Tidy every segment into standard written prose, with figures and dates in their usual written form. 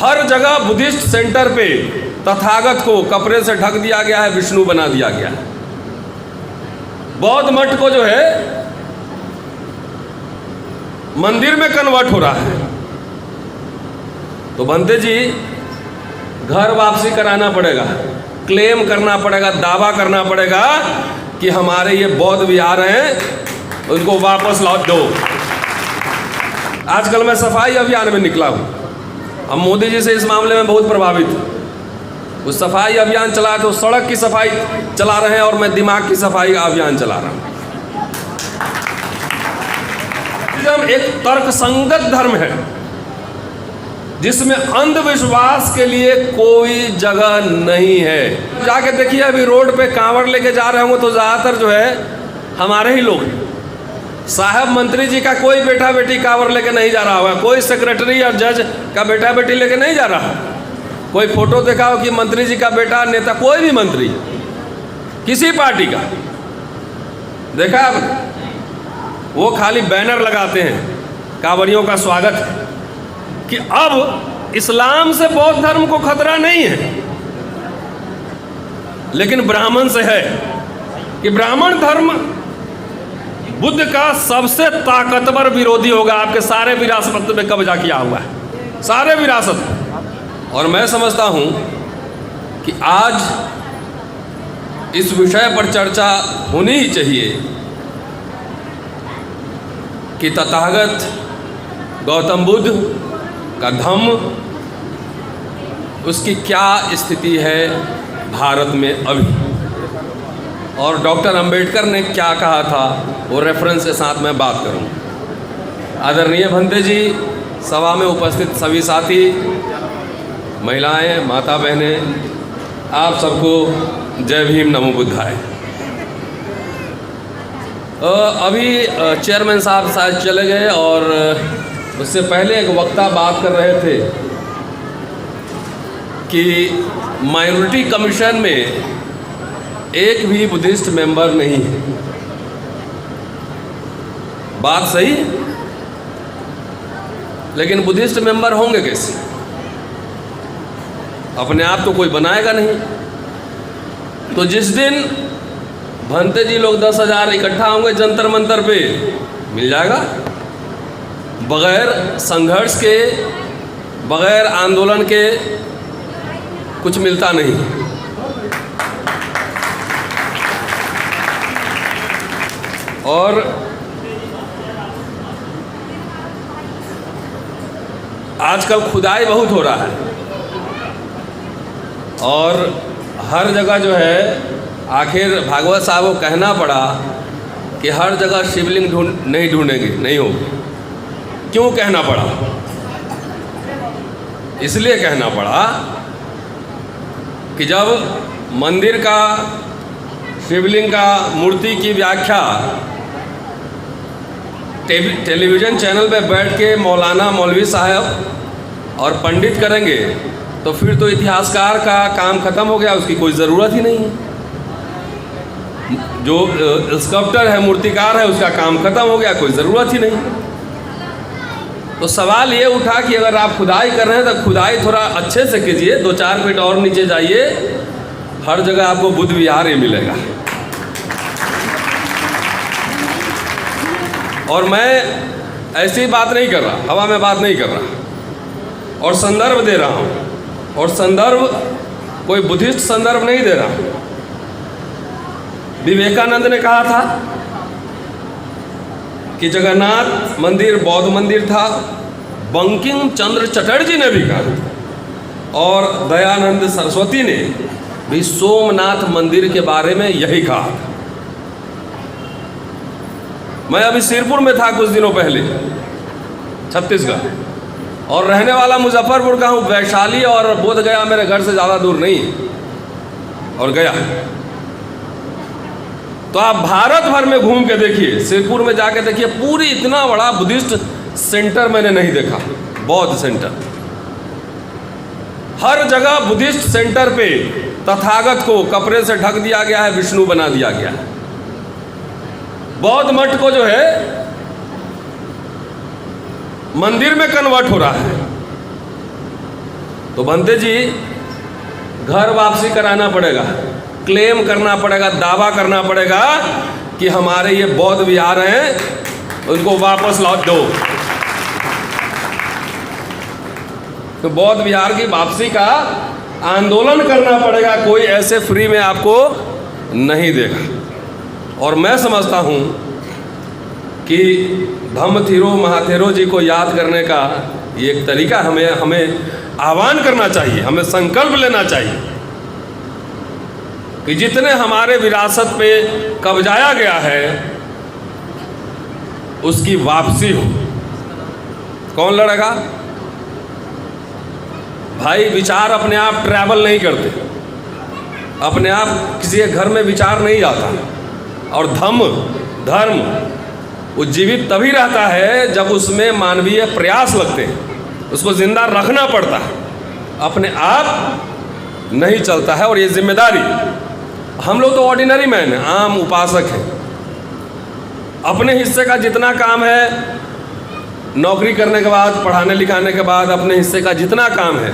हर जगह Buddhist centre पे तथागत को कपड़े से ढक दिया गया है, विष्णु बना दिया गया है। बौद्ध मठ को जो है मंदिर में कन्वर्ट हो रहा है। तो बंते जी घर वापसी कराना पड़ेगा, क्लेम करना पड़ेगा, दावा करना पड़ेगा कि हमारे ये बौद्ध विहार हैं, उनको वापस लौट दो। आजकल मैं सफाई अभियान में निकला हूँ। हम मोदी जी से इस मामले में बहुत प्रभावित हूँ। उस सफाई अभियान चला तो सड़क की सफाई चला रहे हैं और मैं दिमाग की सफाई का अभियान चला रहा हूँ। एक तर्कसंगत धर्म है जिसमें अंधविश्वास के लिए कोई जगह नहीं है। जाके देखिए, अभी रोड पे कांवड़ लेके जा रहे होंगे तो ज़्यादातर जो है हमारे ही लोग हैं। साहब मंत्री जी का कोई बेटा बेटी कांवड़ लेके नहीं जा रहा होगा, कोई सेक्रेटरी और जज का बेटा बेटी लेके नहीं जा रहा। कोई फोटो देखा हो कि मंत्री जी का बेटा, नेता, कोई भी मंत्री किसी पार्टी का देखा आप, वो खाली बैनर लगाते हैं कांवड़ियों का स्वागत है कि अब इस्लाम से बौद्ध धर्म को खतरा नहीं है, लेकिन ब्राह्मण से है कि ब्राह्मण धर्म बुद्ध का सबसे ताकतवर विरोधी होगा। आपके सारे विरासत में कब्जा किया हुआ है, सारे विरासत। और मैं समझता हूं कि आज इस विषय पर चर्चा होनी ही चाहिए कि तथागत गौतम बुद्ध का धम्म, उसकी क्या स्थिति है भारत में अभी, और डॉक्टर अंबेडकर ने क्या कहा था, वो रेफरेंस के साथ मैं बात करूं। आदरणीय भंते जी, सभा में उपस्थित सभी साथी, महिलाएं, माता बहनें, आप सबको जय भीम, नमो बुद्धाय। अभी चेयरमैन साहब शायद चले गए और उससे पहले एक वक्ता बात कर रहे थे कि माइनॉरिटी कमीशन में एक भी बुद्धिस्ट मेंबर नहीं है। बात सही, लेकिन बुद्धिस्ट मेंबर होंगे कैसे? अपने आप तो कोई बनाएगा नहीं। तो जिस दिन भंते जी लोग 10,000 इकट्ठा होंगे जंतर मंतर पे, मिल जाएगा। बगैर संघर्ष के, बगैर आंदोलन के कुछ मिलता नहीं। और आजकल खुदाई बहुत हो रहा है और हर जगह जो है, आखिर भागवत साहब को कहना पड़ा कि हर जगह शिवलिंग नहीं ढूंढेंगे, नहीं होगी। क्यों कहना पड़ा? इसलिए कहना पड़ा कि जब मंदिर का, शिवलिंग का, मूर्ति की व्याख्या टेलीविज़न चैनल पे बैठ के मौलाना, मौलवी साहब और पंडित करेंगे तो फिर तो इतिहासकार का काम खत्म हो गया, उसकी कोई ज़रूरत ही नहीं है। जो स्कल्प्टर है, मूर्तिकार है, उसका काम खत्म हो गया, कोई ज़रूरत ही नहीं। तो सवाल ये उठा कि अगर आप खुदाई कर रहे हैं तो खुदाई थोड़ा अच्छे से कीजिए, 2-4 फीट और नीचे जाइए, हर जगह आपको बुद्ध विहार ही मिलेगा। और मैं ऐसी बात नहीं कर रहा, हवा में बात नहीं कर रहा, और संदर्भ दे रहा हूँ, और संदर्भ कोई बुद्धिस्ट संदर्भ नहीं दे रहा। विवेकानंद ने कहा था कि जगन्नाथ मंदिर बौद्ध मंदिर था। बंकिम चंद्र चटर्जी ने भी कहा और दयानंद सरस्वती ने भी सोमनाथ मंदिर के बारे में यही कहा। मैं अभी सिरपुर में था कुछ दिनों पहले, छत्तीसगढ़, और रहने वाला मुजफ्फरपुर का हूँ। वैशाली और बोध गया मेरे घर से ज़्यादा दूर नहीं, और गया तो आप भारत भर में घूम के देखिए, सिरपुर में जाके देखिए, पूरी इतना बड़ा बुद्धिस्ट सेंटर मैंने नहीं देखा, बौद्ध सेंटर। हर जगह बुद्धिस्ट सेंटर पे तथागत को कपड़े से ढक दिया गया है, विष्णु बना दिया गया है। बौद्ध मठ को जो है मंदिर में कन्वर्ट हो रहा है। तो भंते जी घर वापसी कराना पड़ेगा, क्लेम करना पड़ेगा, दावा करना पड़ेगा कि हमारे ये बौद्ध विहार हैं उनको वापस लौट दो। तो बौद्ध विहार की वापसी का आंदोलन करना पड़ेगा, कोई ऐसे फ्री में आपको नहीं देगा। और मैं समझता हूँ कि धम्मथिरो महाथेरो जी को याद करने का ये एक तरीका हमें आह्वान करना चाहिए, हमें संकल्प लेना चाहिए कि जितने हमारे विरासत पे कब्जाया गया है उसकी वापसी हो। कौन लड़ेगा भाई? विचार अपने आप ट्रैवल नहीं करते, अपने आप किसी के घर में विचार नहीं आता। और धर्म वो जीवित तभी रहता है जब उसमें मानवीय प्रयास लगते हैं, उसको जिंदा रखना पड़ता है, अपने आप नहीं चलता है। और ये जिम्मेदारी, हम लोग तो ऑर्डिनरी मैन हैं, आम उपासक हैं। अपने हिस्से का जितना काम है, नौकरी करने के बाद, पढ़ाने लिखाने के बाद अपने हिस्से का जितना काम है,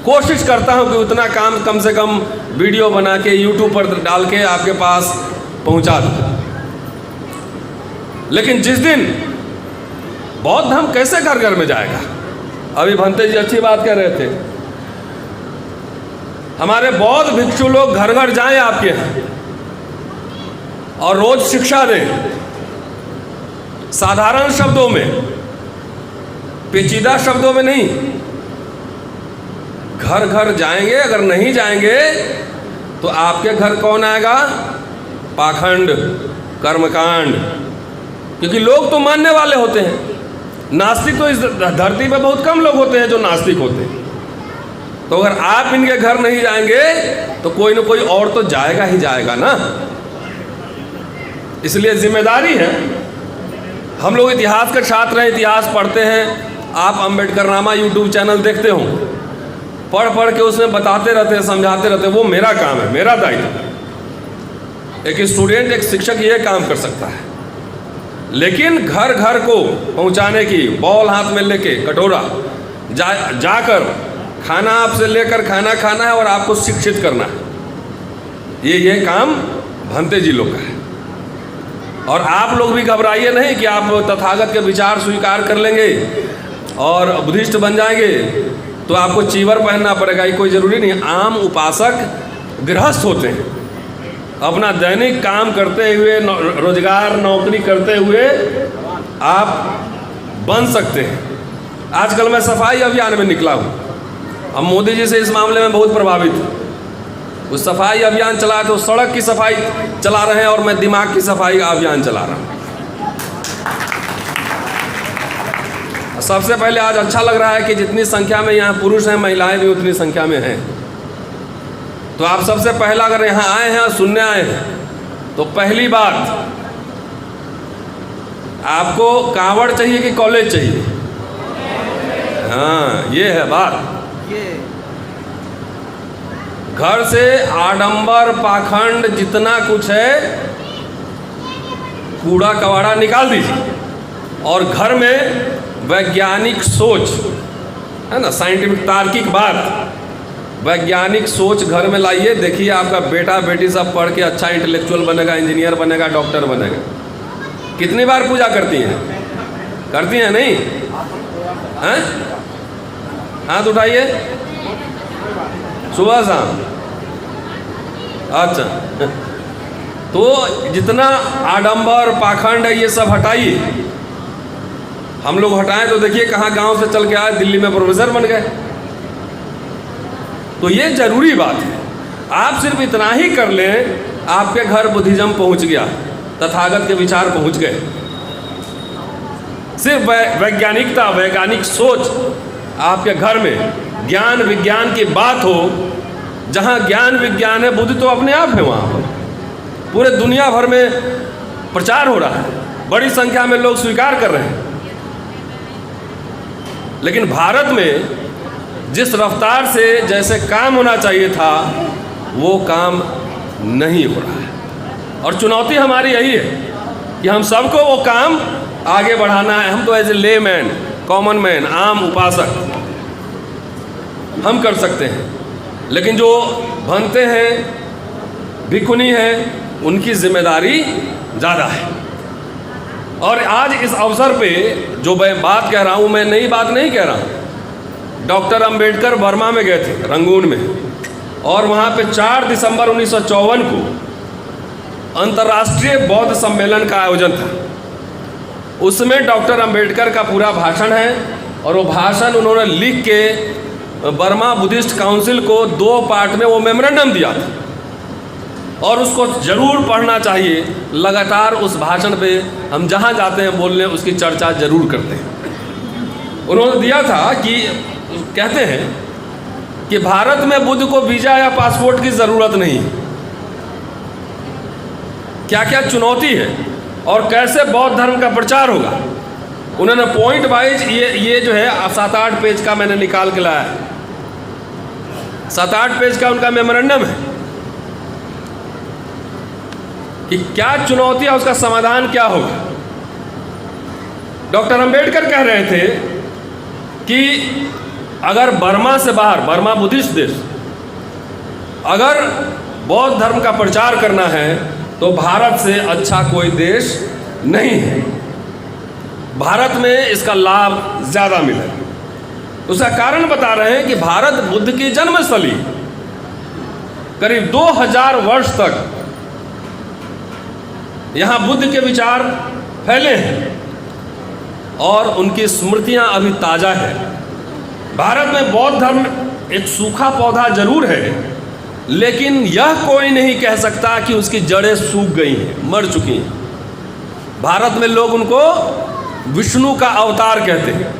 कोशिश करता हूँ कि उतना काम कम से कम वीडियो बना के यूट्यूब पर डाल के आपके पास पहुँचा दूँ। लेकिन जिस दिन बौद्ध धर्म कैसे घर घर में जाएगा? अभी भंते जी अच्छी बात कह रहे थे, हमारे बौद्ध भिक्षु लोग घर घर जाएं आपके यहाँ और रोज शिक्षा दें, साधारण शब्दों में, पेचीदा शब्दों में नहीं। घर घर जाएंगे, अगर नहीं जाएंगे तो आपके घर कौन आएगा? पाखंड, कर्मकांड। क्योंकि लोग तो मानने वाले होते हैं, नास्तिक तो इस धरती पे बहुत कम लोग होते हैं जो नास्तिक होते हैं। तो अगर आप इनके घर नहीं जाएंगे तो कोई ना कोई और तो जाएगा ही जाएगा ना। इसलिए जिम्मेदारी है। हम लोग इतिहास के छात्र हैं, इतिहास पढ़ते हैं। आप अम्बेडकर नामा यूट्यूब चैनल देखते हो, पढ़ के उसमें बताते रहते हैं, समझाते रहते हैं। वो मेरा काम है, मेरा दायित्व। एक स्टूडेंट, एक शिक्षक ये काम कर सकता है। लेकिन घर घर को पहुंचाने की, बॉल हाथ में लेके, कटोरा जाकर खाना आपसे लेकर खाना खाना है और आपको शिक्षित करना है। ये काम भंते जी लोग का है। और आप लोग भी घबराइए नहीं कि आप तथागत के विचार स्वीकार कर लेंगे और बुद्धिस्ट बन जाएंगे तो आपको चीवर पहनना पड़ेगा। ये कोई ज़रूरी नहीं। आम उपासक गृहस्थ होते हैं, अपना दैनिक काम करते हुए, रोजगार नौकरी करते हुए आप बन सकते हैं। आजकल मैं सफाई अभियान में निकला हूँ। हम मोदी जी से इस मामले में बहुत प्रभावित हैं। उस सफाई अभियान चला तो सड़क की सफाई चला रहे हैं और मैं दिमाग की सफाई का अभियान चला रहा हूँ। सबसे पहले आज अच्छा लग रहा है कि जितनी संख्या में यहाँ पुरुष हैं, महिलाएं भी उतनी संख्या में हैं। तो आप सबसे पहला अगर यहाँ आए हैं और सुनने आए हैं तो पहली बात, आपको कांवड़ चाहिए कि कॉलेज चाहिए? हाँ, ये है बात। घर से आडंबर, पाखंड, जितना कुछ है, कूड़ा कबाड़ा निकाल दीजिए और घर में वैज्ञानिक सोच, है ना, साइंटिफिक तार्किक बात, वैज्ञानिक सोच घर में लाइए। देखिए आपका बेटा बेटी सब पढ़ के अच्छा इंटेलेक्चुअल बनेगा, इंजीनियर बनेगा, डॉक्टर बनेगा। कितनी बार पूजा करती हैं? करती हैं नहीं? हैं? हाथ उठाइए, सुबह शाम। अच्छा, तो जितना आडंबर पाखंड है ये सब हटाइए। हम लोग हटाएं तो देखिए कहाँ गांव से चल के आए, दिल्ली में प्रोफेसर बन गए। तो ये जरूरी बात है। आप सिर्फ इतना ही कर लें, आपके घर बुद्धिज्म पहुंच गया, तथागत के विचार पहुंच गए। सिर्फ वैज्ञानिकता, वैज्ञानिक सोच आपके घर में, ज्ञान विज्ञान की बात हो। जहाँ ज्ञान विज्ञान है, बुद्धि तो अपने आप है। वहाँ पर पूरे दुनिया भर में प्रचार हो रहा है, बड़ी संख्या में लोग स्वीकार कर रहे हैं। लेकिन भारत में जिस रफ्तार से जैसे काम होना चाहिए था, वो काम नहीं हो रहा है। और चुनौती हमारी यही है कि हम सबको वो काम आगे बढ़ाना है। हम तो as a layman, common man, आम उपासक, हम कर सकते हैं, लेकिन जो बनते हैं, भिखुनी हैं, उनकी जिम्मेदारी ज़्यादा है। और आज इस अवसर पे जो मैं बात कह रहा हूँ, मैं नई बात नहीं कह रहा हूँ। डॉक्टर अंबेडकर बर्मा में गए थे, रंगून में, और वहाँ पे 4 दिसंबर 1954 को अंतर्राष्ट्रीय बौद्ध सम्मेलन का आयोजन था। उसमें डॉक्टर अंबेडकर का पूरा भाषण है, और वो भाषण उन्होंने लिख के बर्मा बुद्धिस्ट काउंसिल को 2 पार्ट में वो मेमोरेंडम दिया था, और उसको ज़रूर पढ़ना चाहिए। लगातार उस भाषण पे हम जहाँ जाते हैं बोलने, उसकी चर्चा ज़रूर करते हैं। उन्होंने दिया था कि कहते हैं कि भारत में बुद्ध को वीज़ा या पासपोर्ट की ज़रूरत नहीं, क्या क्या चुनौती है और कैसे बौद्ध धर्म का प्रचार होगा। उन्होंने पॉइंट वाइज ये जो है 7-8 पेज का मैंने निकाल के लाया है, 7-8 पेज का उनका मेमोरेंडम है कि क्या चुनौती है, उसका समाधान क्या होगा। डॉक्टर अंबेडकर कह रहे थे कि अगर बर्मा से बाहर, बर्मा बुद्धिस्ट देश, अगर बौद्ध धर्म का प्रचार करना है तो भारत से अच्छा कोई देश नहीं है। भारत में इसका लाभ ज़्यादा मिले। उसका कारण बता रहे हैं कि भारत बुद्ध की जन्मस्थली, करीब 2000 वर्ष तक यहाँ बुद्ध के विचार फैले हैं और उनकी स्मृतियाँ अभी ताज़ा है। भारत में बौद्ध धर्म एक सूखा पौधा जरूर है, लेकिन यह कोई नहीं कह सकता कि उसकी जड़ें सूख गई हैं, मर चुकी हैं। भारत में लोग उनको विष्णु का अवतार कहते हैं।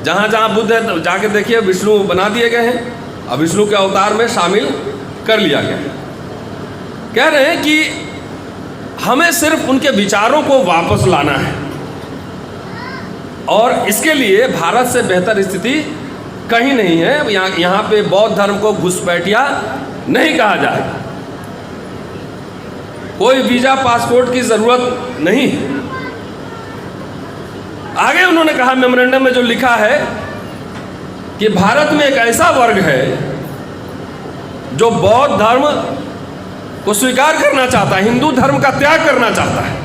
जहाँ जहाँ बुद्ध है जाके देखिए, विष्णु बना दिए गए हैं, अब विष्णु के अवतार में शामिल कर लिया गया है। कह रहे हैं कि हमें सिर्फ उनके विचारों को वापस लाना है, और इसके लिए भारत से बेहतर स्थिति कहीं नहीं है। यहाँ पे बौद्ध धर्म को घुसपैठिया नहीं कहा जाएगा, कोई वीज़ा पासपोर्ट की ज़रूरत नहीं है। आगे उन्होंने कहा मेमोरेंडम में जो लिखा है कि भारत में एक ऐसा वर्ग है जो बौद्ध धर्म को स्वीकार करना चाहता है, हिंदू धर्म का त्याग करना चाहता है।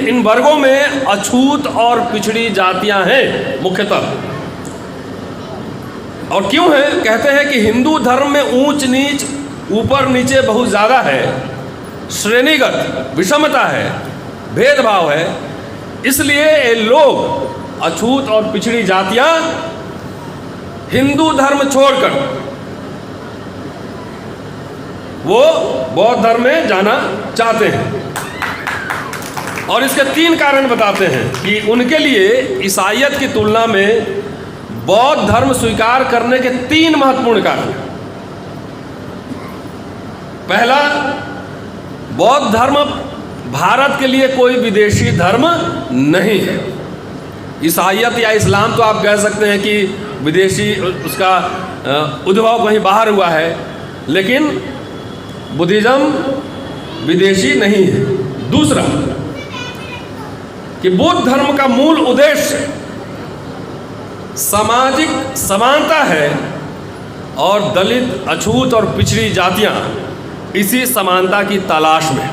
इन वर्गों में अछूत और पिछड़ी जातियां हैं मुख्यतः। और क्यों है? कहते हैं कि हिंदू धर्म में ऊंच नीच, ऊपर नीचे बहुत ज़्यादा है, श्रेणीगत विषमता है, भेदभाव है। इसलिए ये लोग, अछूत और पिछड़ी जातियां, हिंदू धर्म छोड़कर वो बौद्ध धर्म में जाना चाहते हैं। और इसके 3 कारण बताते हैं कि उनके लिए ईसाईयत की तुलना में बौद्ध धर्म स्वीकार करने के 3 महत्वपूर्ण कारण। पहला, बौद्ध धर्म भारत के लिए कोई विदेशी धर्म नहीं है। ईसाईयत या इस्लाम तो आप कह सकते हैं कि विदेशी, उसका उद्भव कहीं बाहर हुआ है, लेकिन बुद्धिज्म विदेशी नहीं है। दूसरा, कि बुद्ध धर्म का मूल उद्देश्य सामाजिक समानता है, और दलित, अछूत और पिछड़ी जातियां इसी समानता की तलाश में।